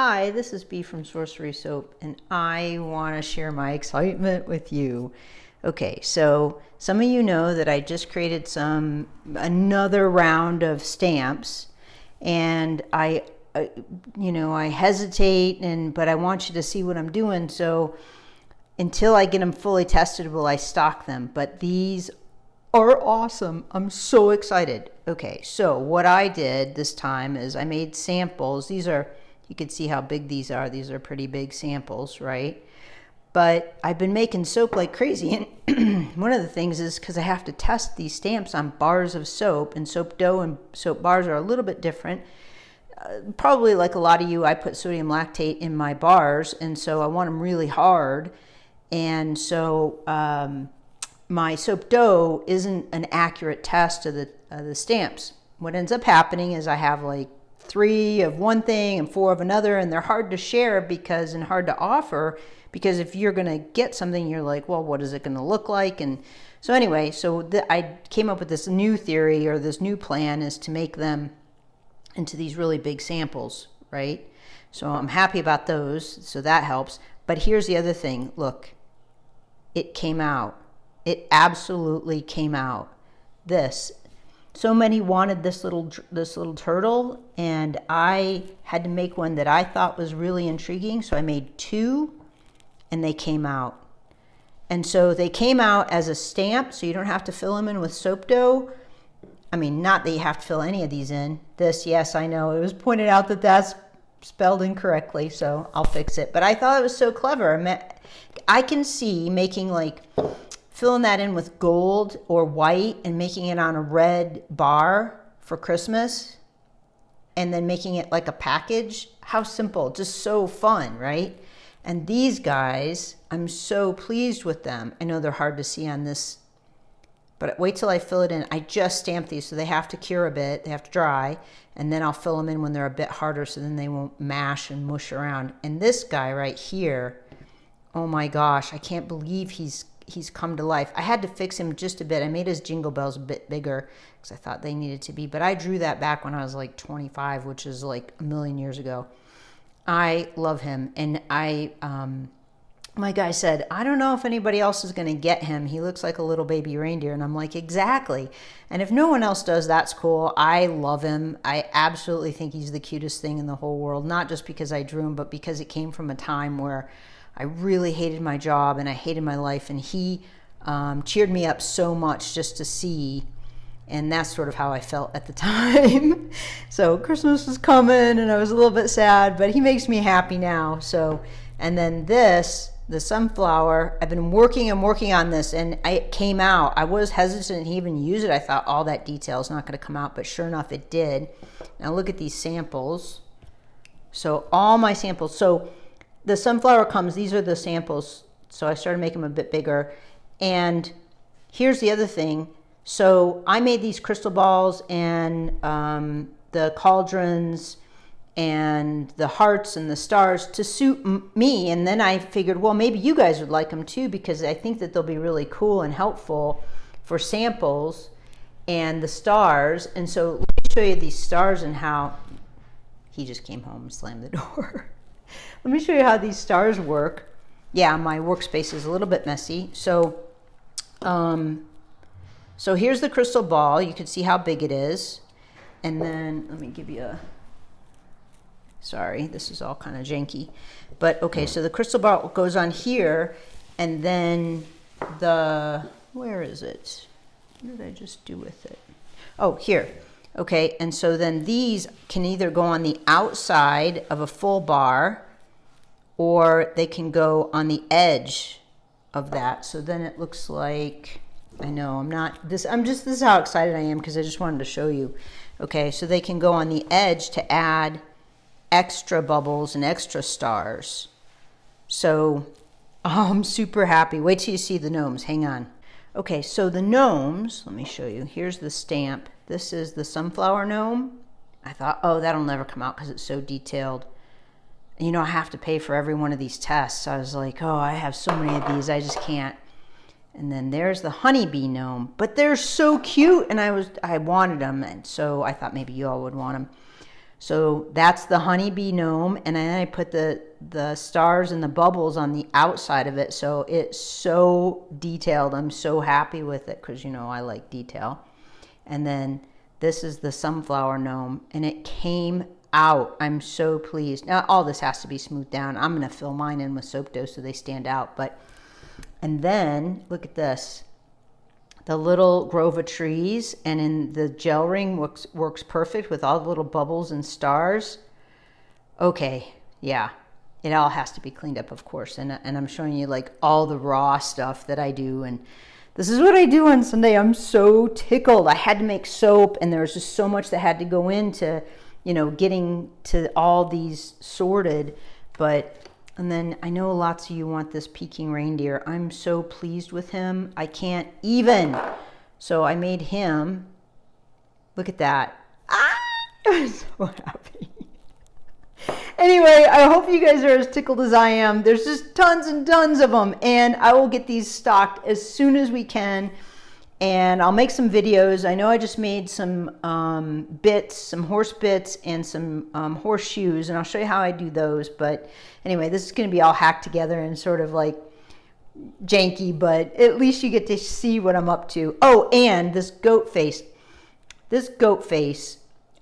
Hi, this is Bee from Sorcery Soap, and I want to share my excitement with you. Okay, so some of you know that I just created another round of stamps, and I hesitate, but I want you to see what I'm doing. So until I get them fully testable, I stock them. But these are awesome. I'm so excited. Okay, so what I did this time is I made samples. You can see how big these are. These are pretty big samples, right? But I've been making soap like crazy, and one of the things is because I have to test these stamps on bars of soap, and soap dough and soap bars are a little bit different. Probably like a lot of you, I put sodium lactate in my bars, and so I want them really hard. And so my soap dough isn't an accurate test of the stamps. What ends up happening is I have like 3 of one thing and 4 of another, and they're hard to share and hard to offer, because if you're going to get something, you're like, well, what is it going to look like? And so anyway, I came up with this new theory, or this new plan, is to make them into these really big samples, right? So I'm happy about those, so that helps. But here's the other thing. Look, it came out. It absolutely came out. So many wanted this little turtle, and I had to make one that I thought was really intriguing. So I made 2, and they came out. And so they came out as a stamp, so you don't have to fill them in with soap dough. I mean, not that you have to fill any of these in. This, yes, I know. It was pointed out that that's spelled incorrectly, so I'll fix it. But I thought it was so clever. I can see filling that in with gold or white and making it on a red bar for Christmas, and then making it like a package. How simple, just so fun, right? And these guys, I'm so pleased with them. I know they're hard to see on this, but wait till I fill it in. I just stamped these, so they have to cure a bit, they have to dry, and then I'll fill them in when they're a bit harder, so then they won't mash and mush around. And this guy right here, oh my gosh, I can't believe he's come to life. I had to fix him just a bit. I made his jingle bells a bit bigger because I thought they needed to be, but I drew that back when I was like 25, which is like a million years ago. I love him, and my guy said, I don't know if anybody else is going to get him. He looks like a little baby reindeer. And I'm like, exactly. And if no one else does, that's cool. I love him. I absolutely think he's the cutest thing in the whole world, not just because I drew him, but because it came from a time where I really hated my job and I hated my life, and he cheered me up so much just to see, and that's sort of how I felt at the time. So Christmas was coming, and I was a little bit sad, but he makes me happy now. So, and then the sunflower, I've been working on this, and it came out. I was hesitant to even use it. I thought all that detail is not going to come out, but sure enough, it did. Now look at these samples. So all my samples, so the sunflower comes, these are the samples. So I started making them a bit bigger. And here's the other thing. So I made these crystal balls and the cauldrons and the hearts and the stars to suit me. And then I figured, well, maybe you guys would like them too, because I think that they'll be really cool and helpful for samples and the stars. And so let me show you these stars and how he just came home and slammed the door. Let me show you how these stars work. Yeah, my workspace is a little bit messy. So here's the crystal ball. You can see how big it is. And then let me give you sorry, this is all kind of janky. But okay, so the crystal ball goes on here, and then where is it? What did I just do with it? Oh, here. Okay, and so then these can either go on the outside of a full bar, or they can go on the edge of that. So then it looks like, I know this is how excited I am, because I just wanted to show you. Okay, so they can go on the edge to add extra bubbles and extra stars. So I'm super happy. Wait till you see the gnomes. Hang on. Okay, so the gnomes, let me show you. Here's the stamp. This is the sunflower gnome. I thought, oh, that'll never come out because it's so detailed. You know, I have to pay for every one of these tests. I was like, oh, I have so many of these, I just can't. And then there's the honeybee gnome, but they're so cute, and I wanted them, and so I thought maybe you all would want them. So that's the honeybee gnome, and then I put the stars and the bubbles on the outside of it. So it's so detailed. I'm so happy with it because, you know, I like detail. And then this is the sunflower gnome, and it came out. I'm so pleased. Now all this has to be smoothed down. I'm going to fill mine in with soap dough so they stand out. And then look at this. The little grove of trees, and in the gel ring works perfect with all the little bubbles and stars. Okay, yeah, it all has to be cleaned up, of course, and I'm showing you like all the raw stuff that I do, and this is what I do on Sunday. I'm so tickled. I had to make soap, and there was just so much that had to go into, you know, getting to all these sorted, and then I know lots of you want this Peking reindeer. I'm so pleased with him. I can't even. So I made him. Look at that. Ah! I'm so happy. Anyway, I hope you guys are as tickled as I am. There's just tons and tons of them. And I will get these stocked as soon as we can. And I'll make some videos. I know I just made some bits, some horse bits and some horseshoes, and I'll show you how I do those. But anyway, this is going to be all hacked together and sort of like janky, but at least you get to see what I'm up to. Oh, and this goat face.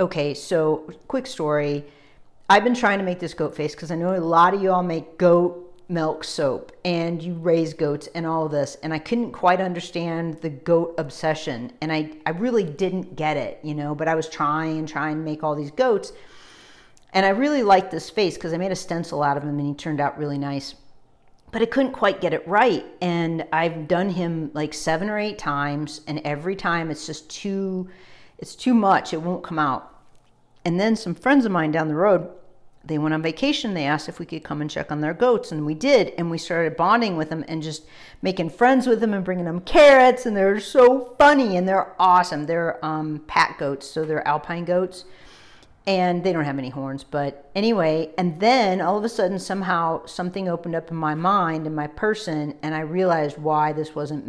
Okay, so quick story. I've been trying to make this goat face because I know a lot of you all make goat milk soap and you raise goats and all of this, and I couldn't quite understand the goat obsession, and I really didn't get it, you know, but I was trying to make all these goats, and I really liked this face because I made a stencil out of him and he turned out really nice, but I couldn't quite get it right, and I've done him like 7 or 8 times, and every time it's just too much. It won't come out. And then some friends of mine down the road, they went on vacation. They asked if we could come and check on their goats, and we did. And we started bonding with them and just making friends with them and bringing them carrots. And they're so funny and they're awesome. They're pack goats, so they're alpine goats, and they don't have any horns. But anyway, and then all of a sudden, somehow something opened up in my mind and my person, and I realized why this wasn't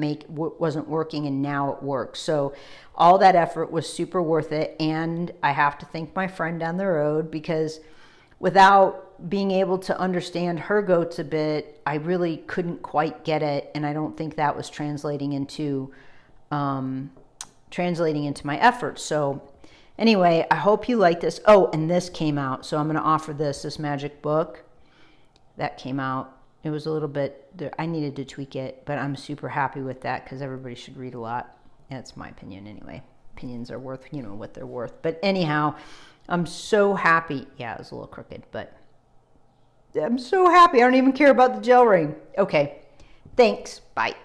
working, and now it works. So all that effort was super worth it. And I have to thank my friend down the road, because without being able to understand her goats a bit, I really couldn't quite get it, and I don't think that was translating into my efforts. So anyway, I hope you like this. Oh, and this came out, so I'm going to offer this magic book. That came out. It was a little bit, I needed to tweak it, but I'm super happy with that because everybody should read a lot. That's my opinion anyway. Opinions are worth, you know, what they're worth. But anyhow, I'm so happy. Yeah, it was a little crooked, but I'm so happy. I don't even care about the gel ring. Okay, thanks. Bye.